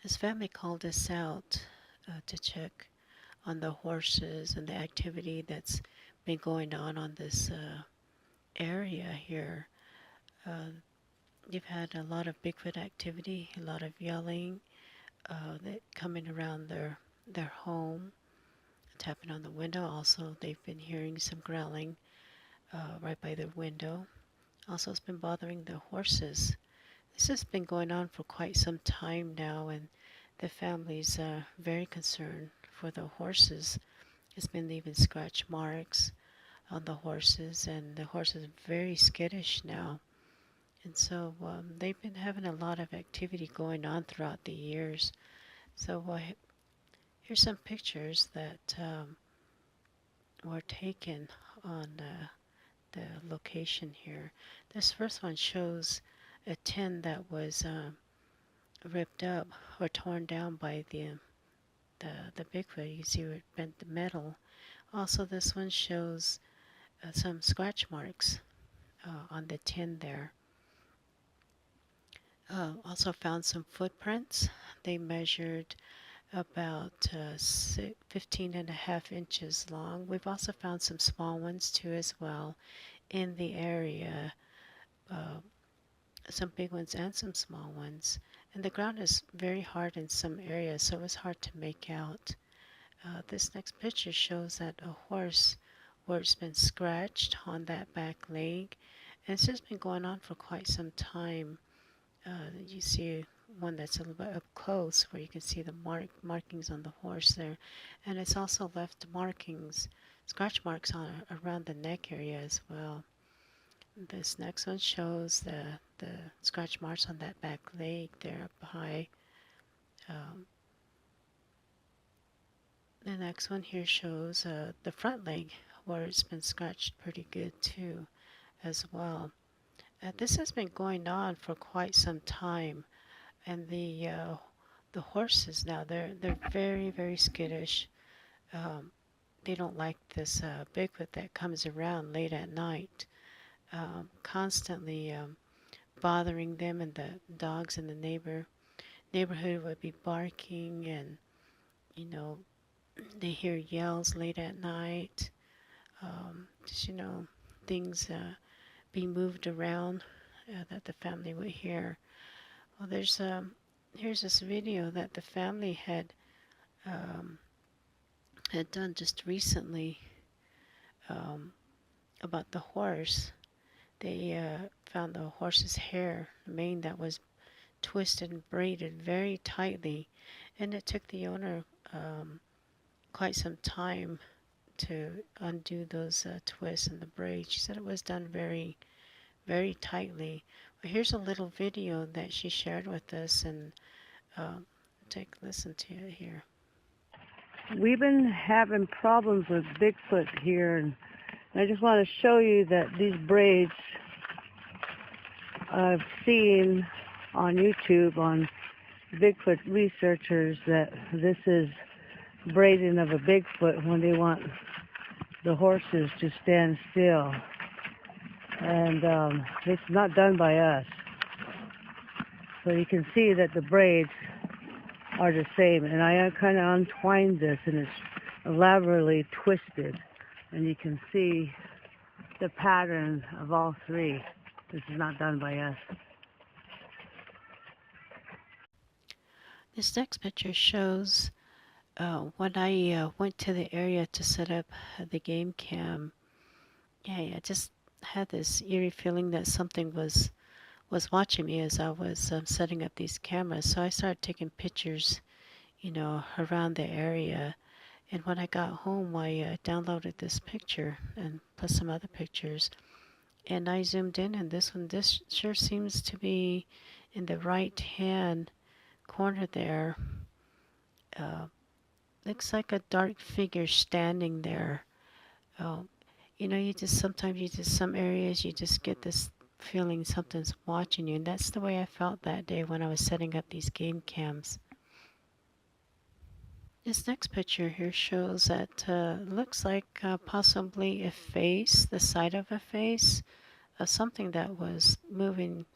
This family called us out to check on the horses and the activity that's been going on this area here. Uh, you've had a lot of Bigfoot activity, a lot of yelling, that coming around their home, tapping on the window. Also, they've been hearing some growling right by the window. Also, it's been bothering the horses. This has been going on for quite some time now, and the family's very concerned for the horses. It's been leaving scratch marks on the horses, and the horses are very skittish now. And so they've been having a lot of activity going on throughout the years. So here's some pictures that were taken on the location here. This first one shows a tin that was ripped up or torn down by the Bigfoot. You can see where it bent the metal. Also, this one shows some scratch marks on the tin there. Also found some footprints. They measured about 15 and a half inches long. We've also found some small ones too as well in the area, uh, some big ones and some small ones. And the ground is very hard in some areas, so it's hard to make out. This next picture shows that a horse where it's been scratched on that back leg, and it's just been going on for quite some time. You see one that's a little bit up close where you can see the markings on the horse there, and it's also left markings, scratch marks on around the neck area as well. This next one shows the scratch marks on that back leg there up high. Um, the next one here shows the front leg where it's been scratched pretty good too as well. This has been going on for quite some time, and the horses now they're very skittish. They don't like this Bigfoot that comes around late at night, constantly bothering them, and the dogs in the neighborhood would be barking, and you know they hear yells late at night. Just things being moved around that the family would hear. Well, here's this video that the family um, had done just recently um, about the horse. They found the horse's hair, the mane that was twisted and braided very tightly, and it took the owner quite some time to undo those twists and the braids. She said it was done very tightly. Well, here's a little video that she shared with us, and take a listen to it here. We've been having problems with Bigfoot here, and I just want to show you that these braids I've seen on YouTube on Bigfoot researchers, that this is braiding of a Bigfoot when they want the horses to stand still. And it's not done by us. So you can see that the braids are the same. And I kind of untwined this, and it's elaborately twisted. And you can see the pattern of all three. This is not done by us. This next picture shows when I went to the area to set up the game cam. Yeah, I just had this eerie feeling that something was watching me as I was setting up these cameras. So I started taking pictures, around the area. And when I got home, I downloaded this picture and plus some other pictures. And I zoomed in, and this sure seems to be in the right hand corner there. Looks like a dark figure standing there. Oh, some areas you just get this feeling something's watching you, and that's the way I felt that day when I was setting up these game cams. This next picture here shows that looks like possibly a face, the side of a face, something that was moving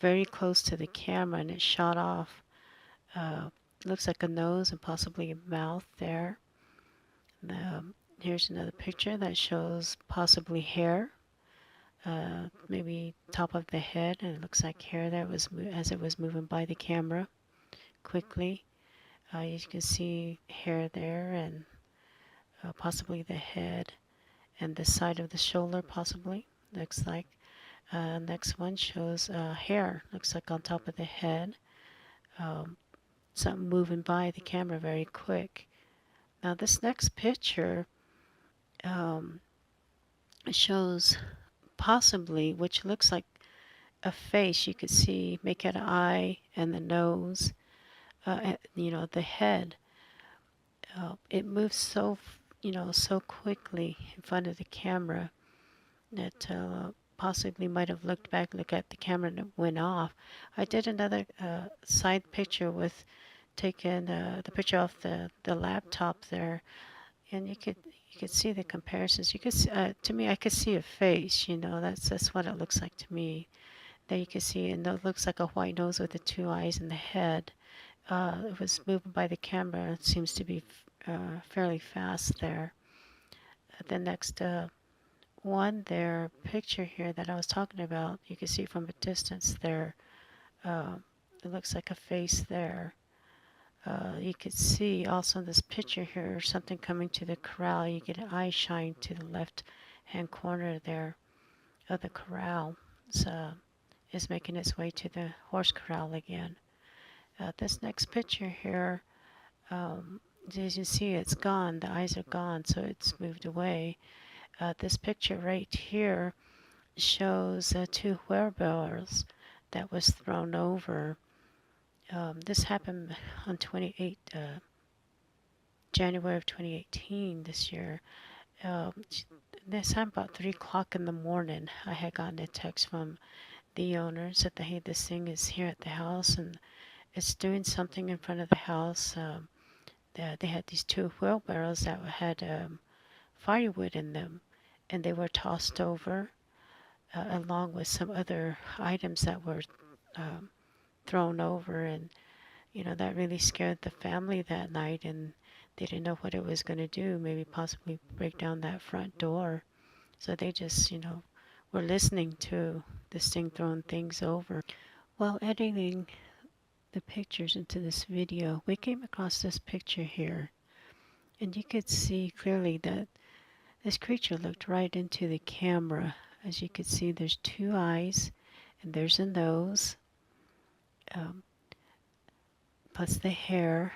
very close to the camera, and it shot off looks like a nose and possibly a mouth there. Here's another picture that shows possibly hair, maybe top of the head, and it looks like hair that was as it was moving by the camera quickly. You can see hair there and possibly the head and the side of the shoulder possibly. Looks like. Next one shows hair. Looks like on top of the head. Um, Something moving by the camera very quick. Now this next picture um, shows possibly, which looks like a face. You could see, make out an eye and the nose, the head. It moves so, so quickly in front of the camera that possibly might have looked back, look at the camera, and it went off. I did another side picture with taking the picture off the laptop there, and you could see the comparisons. You could to me, I could see a face. That's what it looks like to me. There you can see, and it looks like a white nose with the two eyes and the head. It was moving by the camera. It seems to be fairly fast there. The next one there picture here that I was talking about, you can see from a distance there. Uh, it looks like a face there. You could see also in this picture here something coming to the corral. You get an eye shine to the left hand corner there of the corral. So is making its way to the horse corral again. This next picture here, as you see, it's gone. The eyes are gone, so it's moved away. This picture right here shows two wheelbarrows that was thrown over. This happened on January of 2018 this year. This happened about 3 o'clock in the morning. I had gotten a text from the owner and said that, hey, this thing is here at the house and it's doing something in front of the house. They had these two wheelbarrows that had firewood in them, and they were tossed over along with some other items that were thrown over, and that really scared the family that night, and they didn't know what it was going to do, maybe possibly break down that front door. So they just were listening to this thing throwing things over. While editing the pictures into this video, we came across this picture here, and you could see clearly that this creature looked right into the camera. As you could see, there's two eyes and there's a nose, plus the hair.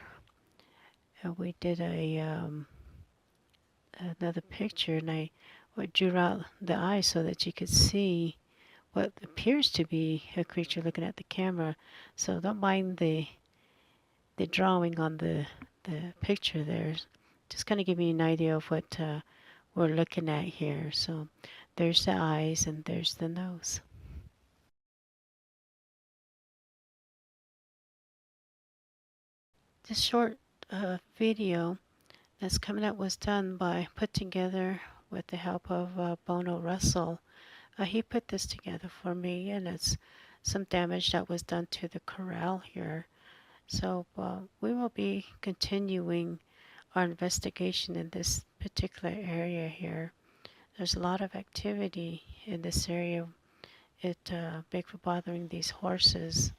We did another picture, and I drew out the eyes so that you could see what appears to be a creature looking at the camera. So don't mind the drawing on the picture there. Just kind of give me an idea of what we're looking at here. So there's the eyes and there's the nose. This short video that's coming up was done put together with the help of Bono Russell. He put this together for me, and it's some damage that was done to the corral here. So we will be continuing our investigation in this particular area here. There's a lot of activity in this area. Bigfoot bothering these horses.